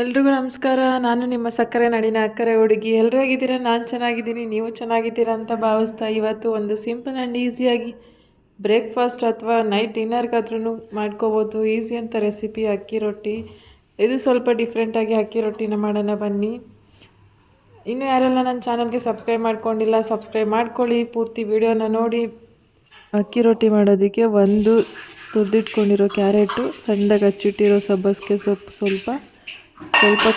ಎಲ್ರಿಗೂ ನಮಸ್ಕಾರ. ನಾನು ನಿಮ್ಮ ಸಕ್ಕರೆ ನಾಡಿನ ಅಕ್ಕರೆ ಹುಡುಗಿ. ಎಲ್ಲರೂ ಹೇಗಿದ್ದೀರಾ? ನಾನು ಚೆನ್ನಾಗಿದ್ದೀನಿ, ನೀವು ಚೆನ್ನಾಗಿದ್ದೀರಾ ಅಂತ ಭಾವಿಸ್ತಾ ಇವತ್ತು ಒಂದು ಸಿಂಪಲ್ ಆ್ಯಂಡ್ ಈಸಿಯಾಗಿ ಬ್ರೇಕ್ಫಾಸ್ಟ್ ಅಥವಾ ನೈಟ್ ಡಿನ್ನರ್ಗಾದ್ರೂ ಮಾಡ್ಕೋಬೋದು ಈಸಿ ಅಂತ ರೆಸಿಪಿ ಅಕ್ಕಿ ರೊಟ್ಟಿ. ಇದು ಸ್ವಲ್ಪ ಡಿಫ್ರೆಂಟಾಗಿ ಅಕ್ಕಿ ರೊಟ್ಟಿನ ಮಾಡೋಣ ಬನ್ನಿ. ಇನ್ನೂ ಯಾರೆಲ್ಲ ನನ್ನ ಚಾನಲ್ಗೆ ಸಬ್ಸ್ಕ್ರೈಬ್ ಮಾಡ್ಕೊಂಡಿಲ್ಲ ಸಬ್ಸ್ಕ್ರೈಬ್ ಮಾಡ್ಕೊಳ್ಳಿ, ಪೂರ್ತಿ ವಿಡಿಯೋನ ನೋಡಿ. ಅಕ್ಕಿ ರೊಟ್ಟಿ ಮಾಡೋದಕ್ಕೆ ಒಂದು ತುರಿದಿಟ್ಕೊಂಡಿರೋ ಕ್ಯಾರೆಟು, ಸಣ್ಣದಾಗಿ ಹಚ್ಚಿಟ್ಟಿರೋ ಸಬ್ಬಸಿಗೆ ಸೊಪ್ಪು, ಸ್ವಲ್ಪ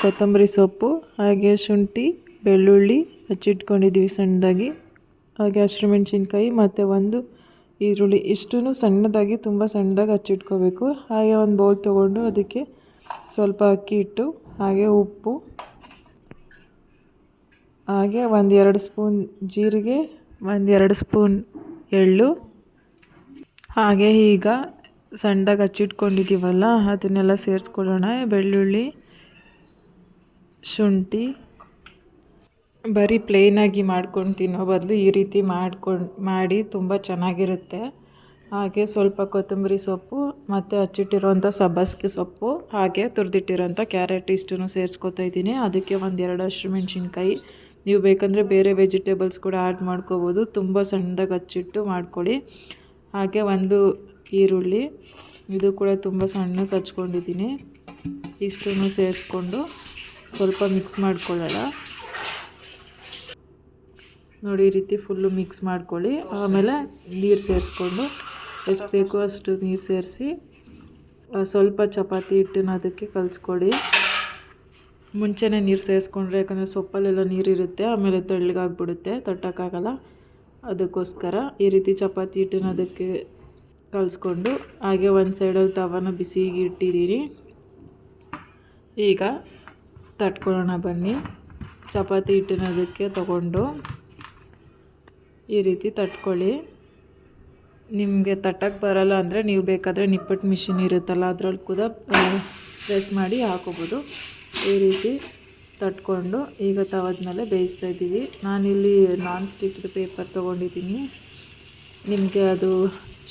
ಕೊತ್ತಂಬರಿ ಸೊಪ್ಪು, ಹಾಗೆ ಶುಂಠಿ ಬೆಳ್ಳುಳ್ಳಿ ಹಚ್ಚಿಟ್ಕೊಂಡಿದ್ದೀವಿ ಸಣ್ಣದಾಗಿ, ಹಾಗೆ ಹಸಿಮೆಣ್ಸಿನ್ಕಾಯಿ ಮತ್ತು ಒಂದು ಈರುಳ್ಳಿ, ಇಷ್ಟೂ ಸಣ್ಣದಾಗಿ ತುಂಬ ಸಣ್ಣದಾಗಿ ಹಚ್ಚಿಟ್ಕೋಬೇಕು. ಹಾಗೆ ಒಂದು ಬೌಲ್ ತೊಗೊಂಡು ಅದಕ್ಕೆ ಸ್ವಲ್ಪ ಅಕ್ಕಿ ಹಿಟ್ಟು, ಹಾಗೆ ಉಪ್ಪು, ಹಾಗೆ 1-2 ಸ್ಪೂನ್ ಜೀರಿಗೆ, 1-2 ಸ್ಪೂನ್ ಎಳ್ಳು, ಹಾಗೆ ಈಗ ಸಣ್ಣದಾಗಿ ಹಚ್ಚಿಟ್ಕೊಂಡಿದ್ದೀವಲ್ಲ ಅದನ್ನೆಲ್ಲ ಸೇರಿಸ್ಕೊಳ್ಳೋಣ. ಬೆಳ್ಳುಳ್ಳಿ, ಶುಂಠಿ ಬರೀ ಪ್ಲೇನಾಗಿ ಮಾಡ್ಕೊಂಡು ತಿನ್ನೋ ಬದಲು ಈ ರೀತಿ ಮಾಡಿ ತುಂಬ ಚೆನ್ನಾಗಿರುತ್ತೆ. ಹಾಗೆ ಸ್ವಲ್ಪ ಕೊತ್ತಂಬರಿ ಸೊಪ್ಪು ಮತ್ತು ಹಚ್ಚಿಟ್ಟಿರೋಂಥ ಸಬ್ಬಸಿಗೆ ಸೊಪ್ಪು, ಹಾಗೆ ತುರಿದಿಟ್ಟಿರೋಂಥ ಕ್ಯಾರೆಟ್ ಇಷ್ಟನ್ನು ಸೇರಿಸ್ಕೊತಾ ಇದ್ದೀನಿ. ಅದಕ್ಕೆ 1-2 ಹಸಿಮೆಣ್ಸಿನ್ಕಾಯಿ, ನೀವು ಬೇಕಂದರೆ ಬೇರೆ ವೆಜಿಟೇಬಲ್ಸ್ ಕೂಡ ಆ್ಯಡ್ ಮಾಡ್ಕೋಬೋದು. ತುಂಬ ಸಣ್ಣದಾಗಿ ಹಚ್ಚಿಟ್ಟು ಮಾಡ್ಕೊಳ್ಳಿ. ಹಾಗೆ ಒಂದು ಈರುಳ್ಳಿ, ಇದು ಕೂಡ ತುಂಬ ಸಣ್ಣಗೆ ಹಚ್ಕೊಂಡಿದ್ದೀನಿ. ಇಷ್ಟನ್ನು ಸೇರಿಸ್ಕೊಂಡು ಸ್ವಲ್ಪ ಮಿಕ್ಸ್ ಮಾಡ್ಕೊಳ್ಳೋಣ. ನೋಡಿ ಈ ರೀತಿ ಫುಲ್ಲು ಮಿಕ್ಸ್ ಮಾಡ್ಕೊಳ್ಳಿ. ಆಮೇಲೆ ನೀರು ಸೇರಿಸ್ಕೊಂಡು ಎಷ್ಟು ಬೇಕೋ ಅಷ್ಟು ನೀರು ಸೇರಿಸಿ ಸ್ವಲ್ಪ ಚಪಾತಿ ಹಿಟ್ಟನ್ನು ಅದಕ್ಕೆ ಕಲಿಸ್ಕೊಳ್ಳಿ. ಮುಂಚೆನೇ ನೀರು ಸೇರಿಸ್ಕೊಂಡ್ರೆ ಯಾಕಂದರೆ ಸೊಪ್ಪಲ್ಲೆಲ್ಲ ನೀರಿರುತ್ತೆ, ಆಮೇಲೆ ತೆಳ್ಳಗಾಗ್ಬಿಡುತ್ತೆ, ತಟ್ಟೋಕ್ಕಾಗಲ್ಲ. ಅದಕ್ಕೋಸ್ಕರ ಈ ರೀತಿ ಚಪಾತಿ ಹಿಟ್ಟನ್ನು ಅದಕ್ಕೆ ಕಲಿಸ್ಕೊಂಡು, ಹಾಗೆ ಒಂದು ಸೈಡಲ್ಲಿ ತವಾನ ಬಿಸಿಗೆ ಇಟ್ಟಿದ್ದೀನಿ. ಈಗ ತಟ್ಕೊಳ್ಳೋಣ ಬನ್ನಿ. ಚಪಾತಿ ಹಿಟ್ಟನ್ನ ಅದಕ್ಕೆ ತಗೊಂಡು ಈ ರೀತಿ ತಟ್ಕೊಳ್ಳಿ. ನಿಮಗೆ ತಟ್ಟಕ್ಕೆ ಬರಲ್ಲ ಅಂದರೆ ನೀವು ಬೇಕಾದರೆ ನಿಪ್ಪಟ್ಟು ಮಿಷಿನ್ ಇರುತ್ತಲ್ಲ ಅದರಲ್ಲಿ ಕೂಡ ಪ್ರೆಸ್ ಮಾಡಿ ಹಾಕೋಬೋದು. ಈ ರೀತಿ ತಟ್ಕೊಂಡು ಈಗ ತವದ ಮೇಲೆ ಬೇಯಿಸ್ತಾ ಇದ್ದೀವಿ. ನಾನಿಲ್ಲಿ ನಾನ್ ಸ್ಟಿಕ್ದು ಪೇಪರ್ ತೊಗೊಂಡಿದ್ದೀನಿ. ನಿಮಗೆ ಅದು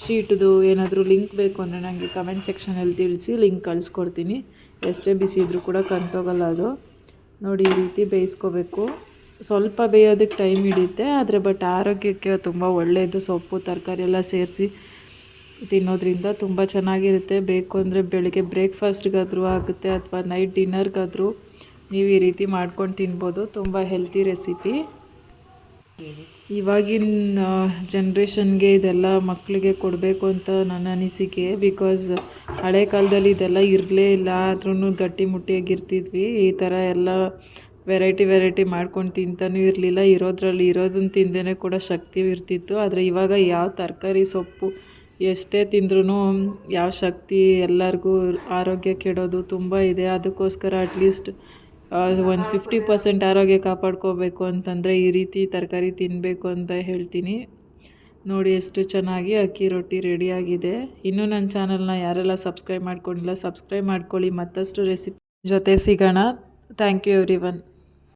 ಶೀಟ್ದು ಏನಾದರೂ ಲಿಂಕ್ ಬೇಕು ಅಂದರೆ ನನಗೆ ಕಮೆಂಟ್ ಸೆಕ್ಷನಲ್ಲಿ ತಿಳಿಸಿ, ಲಿಂಕ್ ಕಳಿಸ್ಕೊಡ್ತೀನಿ. ಎಷ್ಟೇ ಬಿಸಿ ಇದ್ದರೂ ಕೂಡ ಕಂತೋಗಲ್ಲ ಅದು. ನೋಡಿ ಈ ರೀತಿ ಬೇಯಿಸ್ಕೋಬೇಕು. ಸ್ವಲ್ಪ ಬೇಯೋದಕ್ಕೆ ಟೈಮ್ ಹಿಡಿಯುತ್ತೆ, ಆದರೆ ಬಟ್ ಆರೋಗ್ಯಕ್ಕೆ ತುಂಬ ಒಳ್ಳೆಯದು. ಸೊಪ್ಪು ತರಕಾರಿ ಎಲ್ಲ ಸೇರಿಸಿ ತಿನ್ನೋದ್ರಿಂದ ತುಂಬ ಚೆನ್ನಾಗಿರುತ್ತೆ. ಬೇಕು ಅಂದರೆ ಬೆಳಗ್ಗೆ ಬ್ರೇಕ್ಫಾಸ್ಟ್ಗಾದರೂ ಆಗುತ್ತೆ, ಅಥವಾ ನೈಟ್ ಡಿನ್ನರ್ಗಾದರೂ ನೀವು ಈ ರೀತಿ ಮಾಡ್ಕೊಂಡು ತಿನ್ಬೋದು. ತುಂಬ ಹೆಲ್ತಿ ರೆಸಿಪಿ. ಇವಾಗಿನ ಜನ್ರೇಷನ್ಗೆ ಇದೆಲ್ಲ ಮಕ್ಕಳಿಗೆ ಕೊಡಬೇಕು ಅಂತ ನನ್ನ ಅನಿಸಿಕೆ. ಬಿಕಾಸ್ ಹಳೆ ಕಾಲದಲ್ಲಿ ಇದೆಲ್ಲ ಇರಲೇ ಇಲ್ಲ, ಆದ್ರೂ ಗಟ್ಟಿ ಮುಟ್ಟಿಯಾಗಿರ್ತಿದ್ವಿ. ಈ ಥರ ಎಲ್ಲ ವೆರೈಟಿ ಮಾಡ್ಕೊಂಡು ತಿಂತಾನೂ ಇರಲಿಲ್ಲ. ಇರೋದನ್ನು ತಿಂದೇ ಕೂಡ ಶಕ್ತಿ ಇರ್ತಿತ್ತು. ಆದರೆ ಇವಾಗ ಯಾವ ತರಕಾರಿ ಸೊಪ್ಪು ಎಷ್ಟೇ ತಿಂದ್ರೂ ಯಾವ ಶಕ್ತಿ, ಎಲ್ಲರಿಗೂ ಆರೋಗ್ಯ ಕೆಡೋದು ತುಂಬ ಇದೆ. ಅದಕ್ಕೋಸ್ಕರ ಅಟ್ಲೀಸ್ಟ್ ಒಂದು 50% ಆರೋಗ್ಯ ಕಾಪಾಡ್ಕೋಬೇಕು ಅಂತಂದರೆ ಈ ರೀತಿ ತರಕಾರಿ ತಿನ್ನಬೇಕು ಅಂತ ಹೇಳ್ತೀನಿ. ನೋಡಿ ಎಷ್ಟು ಚೆನ್ನಾಗಿ ಅಕ್ಕಿ ರೊಟ್ಟಿ ರೆಡಿಯಾಗಿದೆ. ಇನ್ನೂ ನನ್ನ ಚಾನಲ್ನ ಯಾರೆಲ್ಲ ಸಬ್ಸ್ಕ್ರೈಬ್ ಮಾಡ್ಕೊಂಡಿಲ್ಲ ಸಬ್ಸ್ಕ್ರೈಬ್ ಮಾಡ್ಕೊಳ್ಳಿ. ಮತ್ತಷ್ಟು ರೆಸಿಪಿ ಜೊತೆ ಸಿಗೋಣ. Thank you everyone.